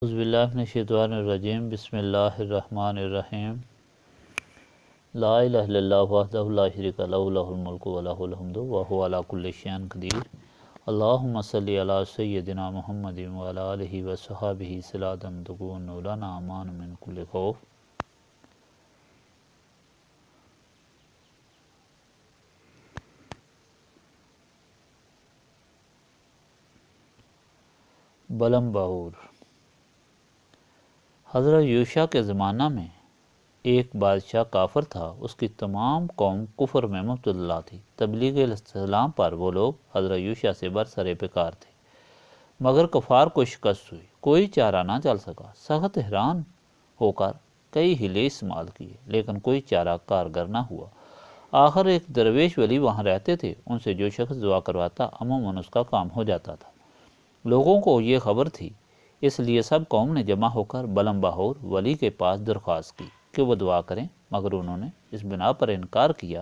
اعوذ باللہ من الشیطان الرجیم بسم اللہ الرحمن الرحیم لا الہ الا اللہ وحدہ لا شریک لہ لہ الملک و لہ الحمد وہو علی کل شیء قدیر اللہم صلی علی سیدنا محمد وعلی آلہ وصحبہ صلاۃ تکون لنا امان من کل خوف۔ بلم بہور۔ حضرت یوشع کے زمانہ میں ایک بادشاہ کافر تھا، اس کی تمام قوم کفر میں مبتلا تھی۔ تبلیغ السلام پر وہ لوگ حضرت یوشع سے برسر پیکار تھے، مگر کفار کو شکست ہوئی، کوئی چارہ نہ چل سکا۔ سخت حیران ہو کر کئی ہیلے استعمال کیے لیکن کوئی چارہ کارگر نہ ہوا۔ آخر ایک درویش ولی وہاں رہتے تھے، ان سے جو شخص دعا کرواتا عموماً اس کا کام ہو جاتا تھا۔ لوگوں کو یہ خبر تھی، اس لیے سب قوم نے جمع ہو کر بلم بہور ولی کے پاس درخواست کی کہ وہ دعا کریں، مگر انہوں نے اس بنا پر انکار کیا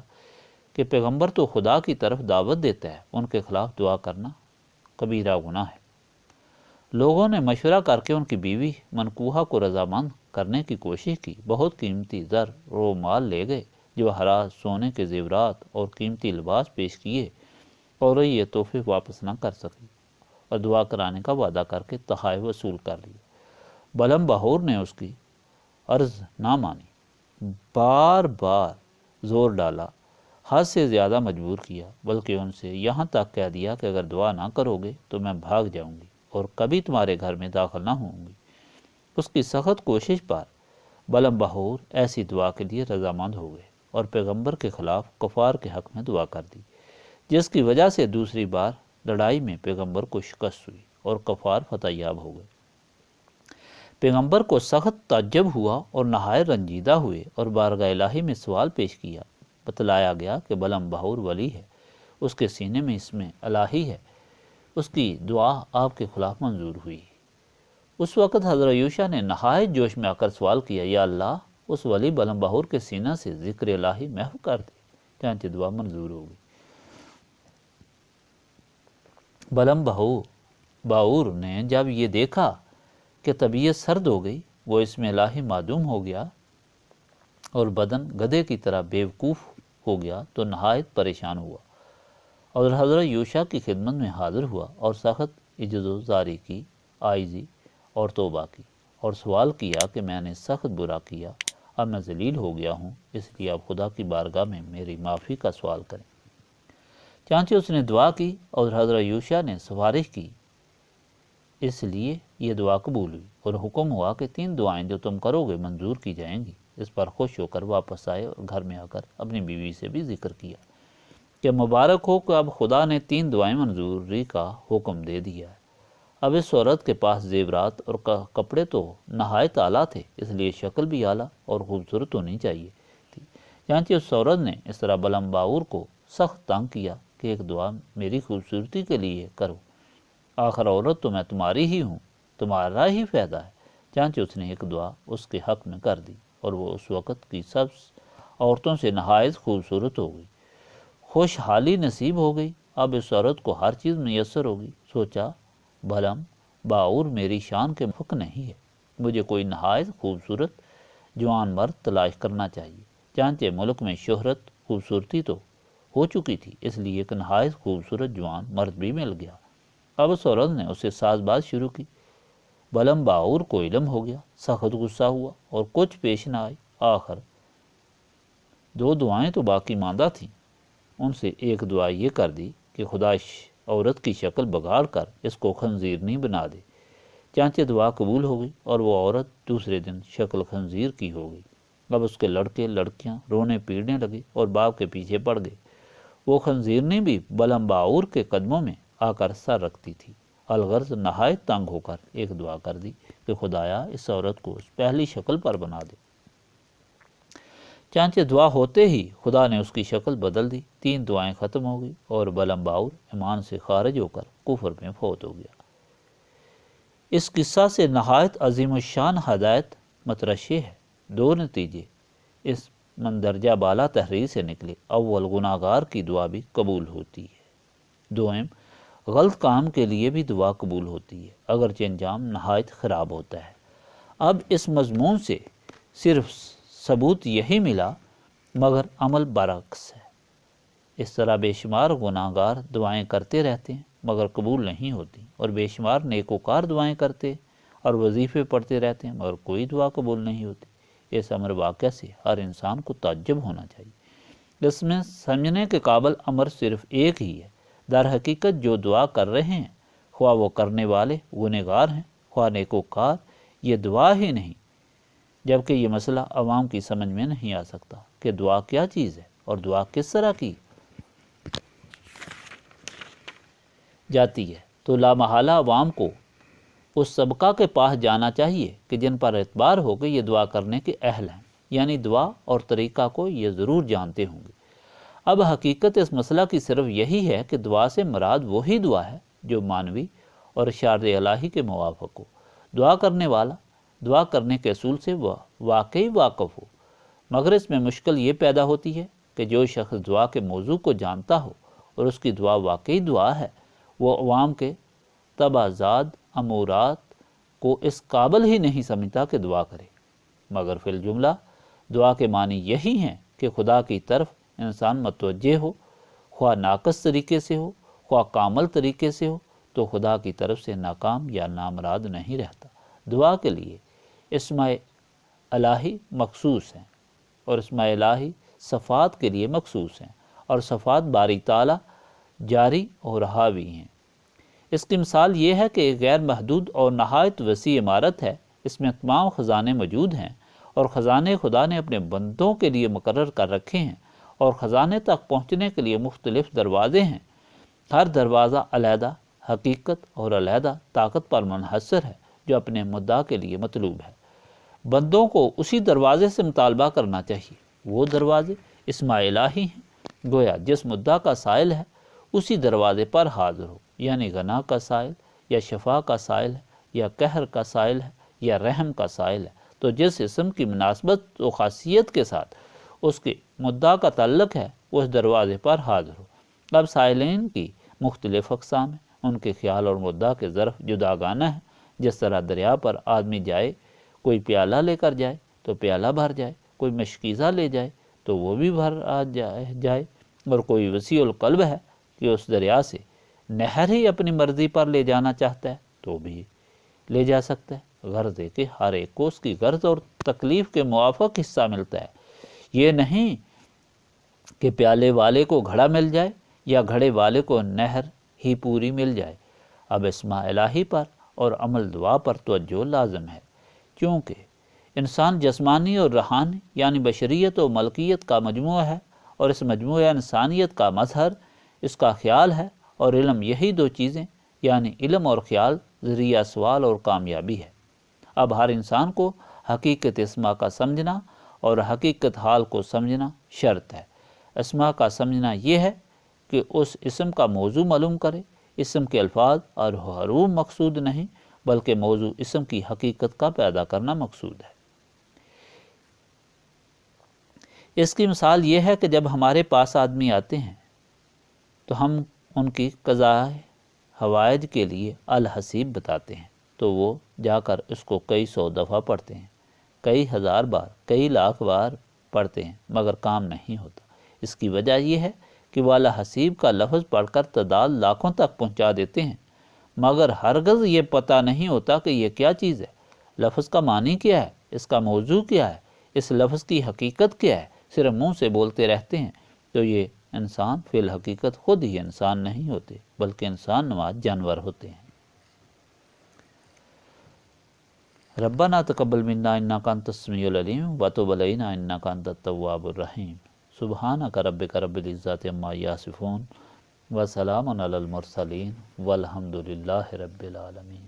کہ پیغمبر تو خدا کی طرف دعوت دیتا ہے، ان کے خلاف دعا کرنا کبیرہ گناہ ہے۔ لوگوں نے مشورہ کر کے ان کی بیوی منکوحہ کو رضامند کرنے کی کوشش کی۔ بہت قیمتی زر و مال لے گئے، جواہرات، سونے کے زیورات اور قیمتی لباس پیش کیے، اور یہ تحفے واپس نہ کر سکی اور دعا کرانے کا وعدہ کر کے تحائف وصول کر لیا۔ بلم بہور نے اس کی عرض نہ مانی، بار بار زور ڈالا، حد سے زیادہ مجبور کیا، بلکہ ان سے یہاں تک کہہ دیا کہ اگر دعا نہ کرو گے تو میں بھاگ جاؤں گی اور کبھی تمہارے گھر میں داخل نہ ہوں گی۔ اس کی سخت کوشش پر بلم بہور ایسی دعا کے لیے رضامند ہو گئے اور پیغمبر کے خلاف کفار کے حق میں دعا کر دی، جس کی وجہ سے دوسری بار لڑائی میں پیغمبر کو شکست ہوئی اور کفار فتح یاب ہو گئے۔ پیغمبر کو سخت تعجب ہوا اور نہایت رنجیدہ ہوئے اور بارگاہ الہی میں سوال پیش کیا۔ بتلایا گیا کہ بلم بہور ولی ہے، اس کے سینے میں اسم الہی ہے، اس کی دعا آپ کے خلاف منظور ہوئی۔ اس وقت حضرت یوشع نے نہایت جوش میں آ کر سوال کیا، یا اللہ، اس ولی بلم بہور کے سینہ سے ذکر الہی محو کر دے، چنانچہ دعا منظور ہو گئی۔ بلم بہور نے جب یہ دیکھا کہ طبیعت سرد ہو گئی، وہ اسم الہی معدوم ہو گیا اور بدن گدھے کی طرح بیوقوف ہو گیا، تو نہایت پریشان ہوا اور حضرت یوشع کی خدمت میں حاضر ہوا اور سخت عجز و زاری کی، عاجزی اور توبہ کی، اور سوال کیا کہ میں نے سخت برا کیا، اب میں ذلیل ہو گیا ہوں، اس لیے اب خدا کی بارگاہ میں میری معافی کا سوال کریں۔ چانچہ اس نے دعا کی اور حضرت یوشع نے سفارش کی، اس لیے یہ دعا قبول ہوئی اور حکم ہوا کہ 3 دعائیں جو تم کرو گے منظور کی جائیں گی۔ اس پر خوش ہو کر واپس آئے اور گھر میں آ کر اپنی بیوی سے بھی ذکر کیا کہ مبارک ہو کہ اب خدا نے 3 دعائیں منظوری کا حکم دے دیا ہے۔ اب اس عورت کے پاس زیورات اور کپڑے تو نہایت اعلیٰ تھے، اس لیے شکل بھی اعلیٰ اور خوبصورت ہونی چاہیے تھی۔ چنانچہ اس عورت نے اس طرح بلم بہور کو سخت تنگ کیا کہ ایک دعا میری خوبصورتی کے لیے کرو، آخر عورت تو میں تمہاری ہی ہوں، تمہارا ہی فائدہ ہے۔ چنانچہ اس نے ایک دعا اس کے حق میں کر دی اور وہ اس وقت کی سب عورتوں سے نہایت خوبصورت ہو گئی۔ خوشحالی نصیب ہو گئی، اب اس عورت کو ہر چیز میسر ہوگی۔ سوچا، بلم بہور میری شان کے موافق نہیں ہے، مجھے کوئی نہایت خوبصورت جوان مرد تلاش کرنا چاہیے۔ چنانچہ ملک میں شہرت خوبصورتی تو ہو چکی تھی، اس لیے ایک نہایت خوبصورت جوان مرد بھی مل گیا۔ اب اس عورت نے اسے ساز باز شروع کی۔ بلم بہور کو علم ہو گیا، سخت غصہ ہوا اور کچھ پیش نہ آئی۔ آخر 2 دعائیں تو باقی ماندہ تھیں، ان سے ایک دعا یہ کر دی کہ خدا عورت کی شکل بگاڑ کر اس کو خنزیر نہیں بنا دے۔ چنانچہ دعا قبول ہو گئی اور وہ عورت دوسرے دن شکل خنزیر کی ہو گئی۔ اب اس کے لڑکے لڑکیاں رونے پیٹنے لگے اور باپ کے پیچھے پڑ گئے۔ وہ خنزیرنی بھی بلم بہور کے قدموں میں آ کر سر رکھتی تھی۔ الغرض نہایت تنگ ہو کر ایک دعا کر دی کہ خدایا اس عورت کو اس پہلی شکل پر بنا دے۔ چنانچہ دعا ہوتے ہی خدا نے اس کی شکل بدل دی، 3 دعائیں ختم ہو گئی اور بلم بہور ایمان سے خارج ہو کر کفر میں فوت ہو گیا۔ اس قصہ سے نہایت عظیم الشان ہدایت مترشح ہے۔ 2 نتیجے اس مندرجہ بالا تحریر سے نکلے۔ اول، گناہگار کی دعا بھی قبول ہوتی ہے۔ دوم، غلط کام کے لیے بھی دعا قبول ہوتی ہے اگرچہ انجام نہایت خراب ہوتا ہے۔ اب اس مضمون سے صرف ثبوت یہی ملا مگر عمل برعکس ہے۔ اس طرح بے شمار گناہ گار دعائیں کرتے رہتے ہیں مگر قبول نہیں ہوتی، اور بے شمار نیکوکار دعائیں کرتے اور وظیفے پڑھتے رہتے ہیں مگر کوئی دعا قبول نہیں ہوتی۔ اس امر واقعہ سے ہر انسان کو تعجب ہونا چاہیے۔ اس میں سمجھنے کے قابل امر صرف ایک ہی ہے، در حقیقت جو دعا کر رہے ہیں خواہ وہ کرنے والے گنہگار ہیں خواہ نیکوکار، یہ دعا ہی نہیں، جبکہ یہ مسئلہ عوام کی سمجھ میں نہیں آ سکتا کہ دعا کیا چیز ہے اور دعا کس طرح کی جاتی ہے، تو لامحالہ عوام کو اس سبقہ کے پاس جانا چاہیے کہ جن پر اعتبار ہو کہ یہ دعا کرنے کے اہل ہیں، یعنی دعا اور طریقہ کو یہ ضرور جانتے ہوں گے۔ اب حقیقت اس مسئلہ کی صرف یہی ہے کہ دعا سے مراد وہی دعا ہے جو مانوی اور ارشاد الہی کے موافق ہو۔ دعا کرنے والا دعا کرنے کے اصول سے وہ واقعی واقف ہو، مگر اس میں مشکل یہ پیدا ہوتی ہے کہ جو شخص دعا کے موضوع کو جانتا ہو اور اس کی دعا واقعی دعا ہے، وہ عوام کے تبعزاد امورات کو اس قابل ہی نہیں سمجھتا کہ دعا کرے، مگر فی الجملہ دعا کے معنی یہی ہیں کہ خدا کی طرف انسان متوجہ ہو، خواہ ناقص طریقے سے ہو خواہ کامل طریقے سے ہو، تو خدا کی طرف سے ناکام یا نامراد نہیں رہتا۔ دعا کے لیے اسماء الہی مخصوص ہیں اور اسماء الہی صفات کے لیے مخصوص ہیں، اور صفات باری تعالیٰ جاری اور حاوی ہیں۔ اس کی مثال یہ ہے کہ ایک غیر محدود اور نہایت وسیع عمارت ہے، اس میں تمام خزانے موجود ہیں، اور خزانے خدا نے اپنے بندوں کے لیے مقرر کر رکھے ہیں، اور خزانے تک پہنچنے کے لیے مختلف دروازے ہیں۔ ہر دروازہ علیحدہ حقیقت اور علیحدہ طاقت پر منحصر ہے جو اپنے مدعا کے لیے مطلوب ہے۔ بندوں کو اسی دروازے سے مطالبہ کرنا چاہیے۔ وہ دروازے اسماء الہی ہیں، گویا جس مدعا کا سائل ہے اسی دروازے پر حاضر ہو، یعنی غنا کا سائل یا شفا کا سائل ہے یا قہر کا سائل ہے یا رحم کا سائل ہے، تو جس اسم کی مناسبت و خاصیت کے ساتھ اس کے مدعا کا تعلق ہے اس دروازے پر حاضر ہو۔ اب سائلین کی مختلف اقسام ہیں، ان کے خیال اور مدعا کے ظرف جداگانہ ہیں۔ جس طرح دریا پر آدمی جائے، کوئی پیالہ لے کر جائے تو پیالہ بھر جائے، کوئی مشکیزہ لے جائے تو وہ بھی بھر جائے، اور کوئی وسیع القلب ہے کہ اس دریا سے نہر ہی اپنی مرضی پر لے جانا چاہتا ہے تو بھی لے جا سکتا ہے۔ غرض ہے کہ ہر ایک کو اس کی غرض اور تکلیف کے موافق حصہ ملتا ہے، یہ نہیں کہ پیالے والے کو گھڑا مل جائے یا گھڑے والے کو نہر ہی پوری مل جائے۔ اب اسماء الہی پر اور عمل دعا پر توجہ لازم ہے، کیونکہ انسان جسمانی اور روحانی یعنی بشریت و ملکیت کا مجموعہ ہے، اور اس مجموعہ انسانیت کا مظہر اس کا خیال ہے اور علم، یہی دو چیزیں یعنی علم اور خیال ذریعہ سوال اور کامیابی ہے۔ اب ہر انسان کو حقیقت اسماء کا سمجھنا اور حقیقت حال کو سمجھنا شرط ہے۔ اسماء کا سمجھنا یہ ہے کہ اس اسم کا موضوع معلوم کرے، اسم کے الفاظ اور حروف مقصود نہیں بلکہ موضوع اسم کی حقیقت کا پیدا کرنا مقصود ہے۔ اس کی مثال یہ ہے کہ جب ہمارے پاس آدمی آتے ہیں تو ہم ان کی قضاء حوائج کے لیے الحسیب بتاتے ہیں، تو وہ جا کر اس کو کئی سو دفعہ پڑھتے ہیں، کئی ہزار بار، کئی لاکھ بار پڑھتے ہیں، مگر کام نہیں ہوتا۔ اس کی وجہ یہ ہے کہ وہ الحسیب کا لفظ پڑھ کر تعداد لاکھوں تک پہنچا دیتے ہیں، مگر ہرگز یہ پتہ نہیں ہوتا کہ یہ کیا چیز ہے، لفظ کا معنی کیا ہے، اس کا موضوع کیا ہے، اس لفظ کی حقیقت کیا ہے، صرف منہ سے بولتے رہتے ہیں۔ تو یہ انسان فی الحقیقت خود ہی انسان نہیں ہوتے بلکہ انسان نواز جانور ہوتے ہیں۔ ربنا تقبل منا انک انت السمیع العلیم وتب علینا انک انت التواب الرحیم۔ سبحانک ربک رب العزۃ عما یصفون وسلام علی المرسلین والحمد للہ رب العالمین۔